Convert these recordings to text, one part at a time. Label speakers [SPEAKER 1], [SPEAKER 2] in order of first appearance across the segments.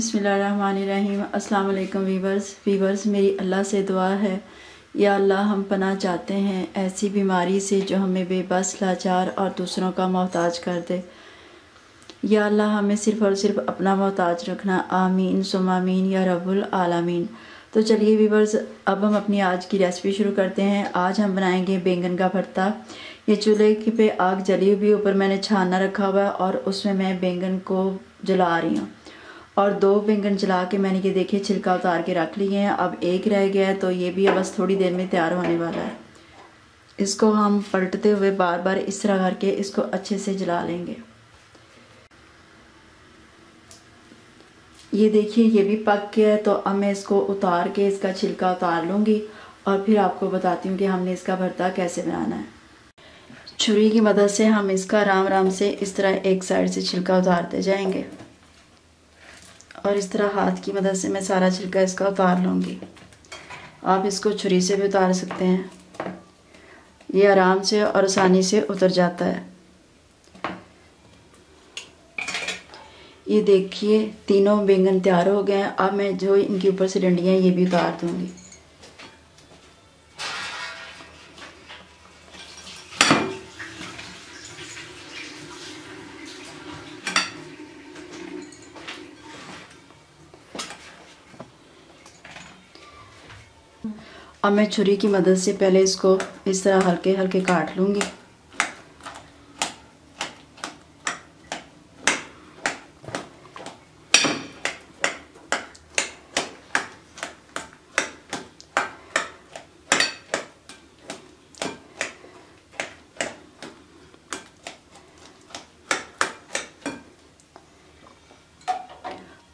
[SPEAKER 1] बिस्मिल्लाहिर्रहमानिर्रहीम। अस्सलाम वालेकुम वीवर्स, मेरी अल्लाह से दुआ है, या अल्लाह हम पनाह चाहते हैं ऐसी बीमारी से जो हमें बेबस, लाचार और दूसरों का मोहताज कर दे। या अल्लाह हमें सिर्फ़ और सिर्फ अपना मोहताज रखना। आमीन सुम आमीन या रब्बुल आलमीन। तो चलिए वीवर्स, अब हम अपनी आज की रेसिपी शुरू करते हैं। आज हम बनाएंगे बैंगन का भरता। ये चूल्हे पे आग जली हुई, ऊपर मैंने छानना रखा हुआ है और उसमें मैं बैंगन को जला रही हूँ। और 2 बैंगन जला के मैंने ये देखिए छिलका उतार के रख लिए हैं। अब एक रह गया है, तो ये भी अब बस थोड़ी देर में तैयार होने वाला है। इसको हम पलटते हुए बार बार इस तरह करके इसको अच्छे से जला लेंगे। ये देखिए ये भी पक गया है, तो अब मैं इसको उतार के इसका छिलका उतार लूँगी और फिर आपको बताती हूँ कि हमने इसका भरता कैसे बनाना है। छुरी की मदद से हम इसका आराम आराम से इस तरह एक साइड से छिलका उतारते जाएंगे और इस तरह हाथ की मदद से मैं सारा छिलका इसका उतार लूँगी। आप इसको छुरी से भी उतार सकते हैं, ये आराम से और आसानी से उतर जाता है। ये देखिए तीनों बैंगन तैयार हो गए हैं। अब मैं जो इनके ऊपर से डंडियाँ ये भी उतार दूँगी। अब मैं छुरी की मदद से पहले इसको इस तरह हल्के हल्के काट लूँगी।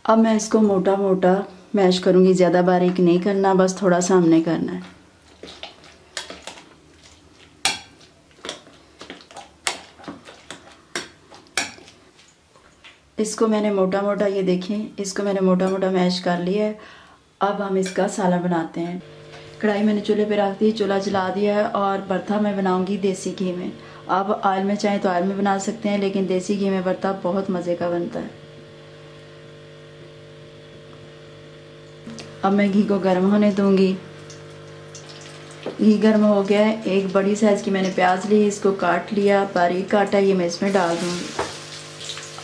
[SPEAKER 1] अब मैं इसको मोटा मोटा मैश करूँगी, ज़्यादा बारीक नहीं करना, बस थोड़ा सा हमने करना है। इसको मैंने मोटा मोटा, ये देखें, इसको मैंने मोटा मोटा मैश कर लिया है। अब हम इसका सालन बनाते हैं। कढ़ाई मैंने चूल्हे पे रख दी, चूल्हा जला दिया है और भरता मैं बनाऊंगी देसी घी में। आप ऑयल में चाहें तो ऑयल में बना सकते हैं, लेकिन देसी घी में भरता बहुत मज़े का बनता है। अब मैं घी को गर्म होने दूंगी। घी गर्म हो गया है। एक बड़ी साइज़ की मैंने प्याज ली, इसको काट लिया, बारीक काटा, ये मैं इसमें डाल दूंगी।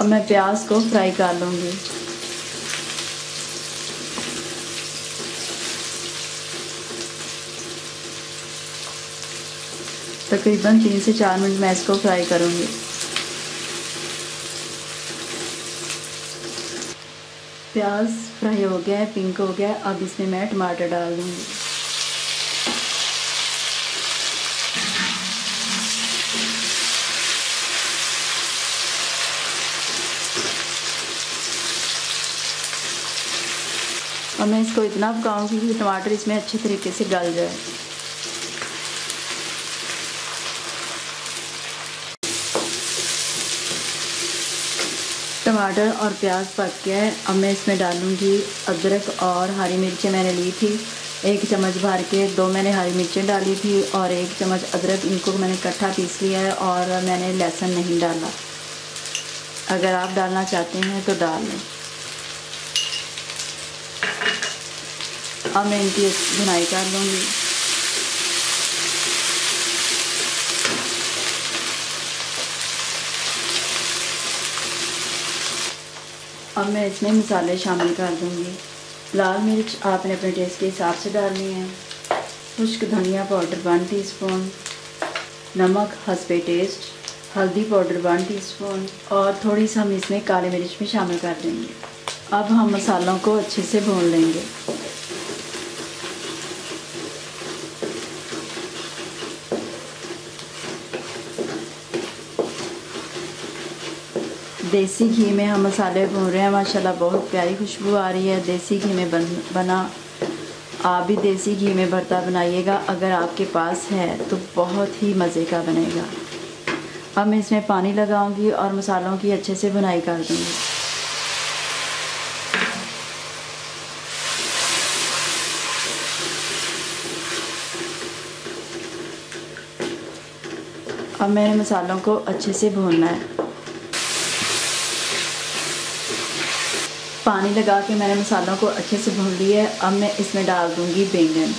[SPEAKER 1] अब मैं प्याज को फ्राई कर लूँगी। तकरीबन 3 से 4 मिनट मैं इसको फ्राई करूँगी। प्याज फ्राई हो गया है, पिंक हो गया है। अब इसमें मैं टमाटर डाल दूँगी। और मैं इसको इतना पकाऊंगी कि टमाटर इसमें अच्छे तरीके से गल जाए। टमाटर और प्याज पक गया है। अब मैं इसमें डालूंगी अदरक और हरी मिर्चें मैंने ली थी 1 चम्मच भर के। 2 मैंने हरी मिर्चें डाली थी और 1 चम्मच अदरक, इनको मैंने इकट्ठा पीस लिया है और मैंने लहसुन नहीं डाला। अगर आप डालना चाहते हैं तो डाल लें। अब मैं इनकी भुनाई कर लूँगी। अब मैं इसमें मसाले शामिल कर दूँगी। लाल मिर्च आपने अपने टेस्ट के हिसाब से डालनी है। खुश्क धनिया पाउडर 1 टीस्पून, नमक हस्बे टेस्ट, हल्दी पाउडर 1 टीस्पून और थोड़ी सी हम इसमें काली मिर्च भी शामिल कर देंगे। अब हम मसालों को अच्छे से भून लेंगे। देसी घी में हम मसाले भून रहे हैं। माशाल्लाह बहुत प्यारी खुशबू आ रही है। देसी घी में बना। आप भी देसी घी में भरता बनाइएगा, अगर आपके पास है तो बहुत ही मज़े का बनेगा। अब मैं इसमें पानी लगाऊंगी और मसालों की अच्छे से भुनाई कर दूंगी। अब मैंने मसालों को अच्छे से भूनना है। पानी लगा के मैंने मसालों को अच्छे से भून लिया है। अब मैं इसमें डाल दूँगी बैंगन,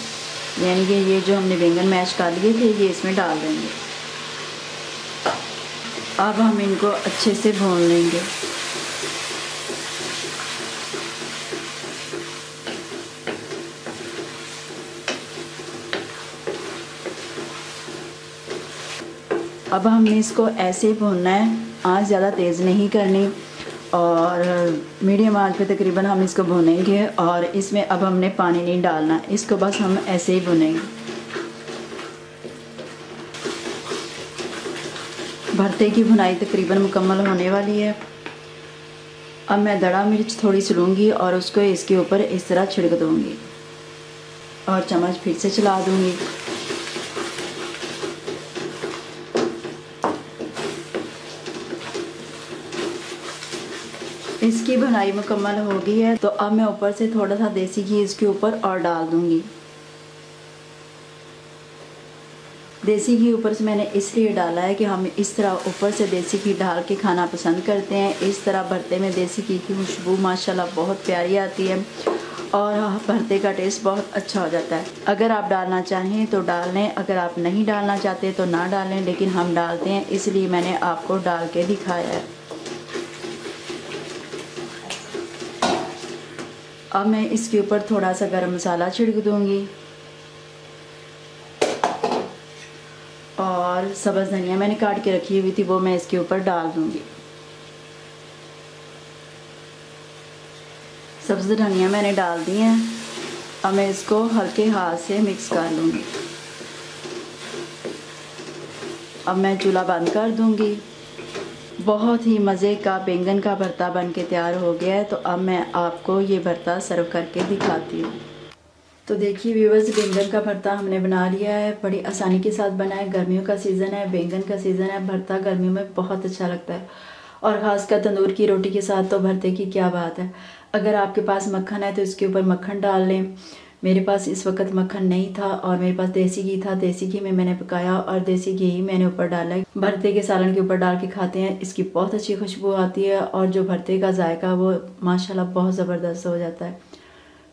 [SPEAKER 1] यानी कि ये जो हमने बैंगन मैश कर लिए थे ये इसमें डाल देंगे। अब हम इनको अच्छे से भून लेंगे। अब हमने इसको ऐसे ही भूनना है, आंच ज़्यादा तेज़ नहीं करनी और मीडियम आंच पे तकरीबन हम इसको भूनेंगे। और इसमें अब हमने पानी नहीं डालना, इसको बस हम ऐसे ही भूनेंगे। भरते की भुनाई तकरीबन मुकम्मल होने वाली है। अब मैं दड़ा मिर्च थोड़ी सी लूँगी और उसको इसके ऊपर इस तरह छिड़क दूँगी और चम्मच फिर से चला दूँगी। इसकी भुनाई मुकम्मल हो गई है, तो अब मैं ऊपर से थोड़ा सा देसी घी इसके ऊपर और डाल दूँगी। देसी घी ऊपर से मैंने इसलिए डाला है कि हम इस तरह ऊपर से देसी घी डाल के खाना पसंद करते हैं। इस तरह भरते में देसी घी की खुशबू माशाल्लाह बहुत प्यारी आती है और भरते का टेस्ट बहुत अच्छा हो जाता है। अगर आप डालना चाहें तो डाल लें, अगर आप नहीं डालना चाहते तो ना डालें, लेकिन हम डालते हैं इसलिए मैंने आपको डाल के दिखाया है। अब मैं इसके ऊपर थोड़ा सा गरम मसाला छिड़क दूँगी और सब्ज़ धनिया मैंने काट के रखी हुई थी वो मैं इसके ऊपर डाल दूँगी। सब्ज़ धनिया मैंने डाल दी है। अब मैं इसको हल्के हाथ से मिक्स कर लूँगी। अब मैं चूल्हा बंद कर दूँगी। बहुत ही मज़े का बैंगन का भरता बन के तैयार हो गया है। तो अब मैं आपको ये भरता सर्व करके दिखाती हूँ। तो देखिए व्यूअर्स, बैंगन का भरता हमने बना लिया है, बड़ी आसानी के साथ बना है। गर्मियों का सीज़न है, बैंगन का सीज़न है, भरता गर्मियों में बहुत अच्छा लगता है और ख़ासकर तंदूर की रोटी के साथ तो भरते की क्या बात है। अगर आपके पास मक्खन है तो इसके ऊपर मक्खन डाल लें। मेरे पास इस वक्त मक्खन नहीं था और मेरे पास देसी घी था। देसी घी में मैंने पकाया और देसी घी ही मैंने ऊपर डाला है। भरते के सालन के ऊपर डाल के खाते हैं, इसकी बहुत अच्छी खुशबू आती है और जो भरते का जायका वो माशाल्लाह बहुत ज़बरदस्त हो जाता है।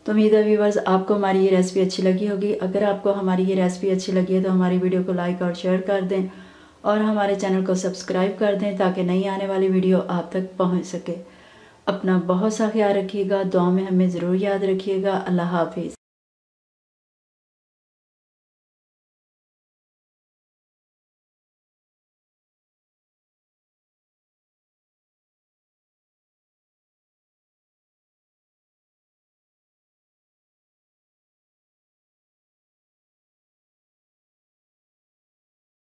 [SPEAKER 1] तो उम्मीद है व्यूअर्स आपको हमारी ये रेसिपी अच्छी लगी होगी। अगर आपको हमारी ये रेसिपी अच्छी लगी है तो हमारी वीडियो को लाइक और शेयर कर दें और हमारे चैनल को सब्सक्राइब कर दें ताकि नई आने वाली वीडियो आप तक पहुंच सके। अपना बहुत सा ख्याल रखिएगा, दुआ में हमें ज़रूर याद रखिएगा। अल्लाह हाफिज़।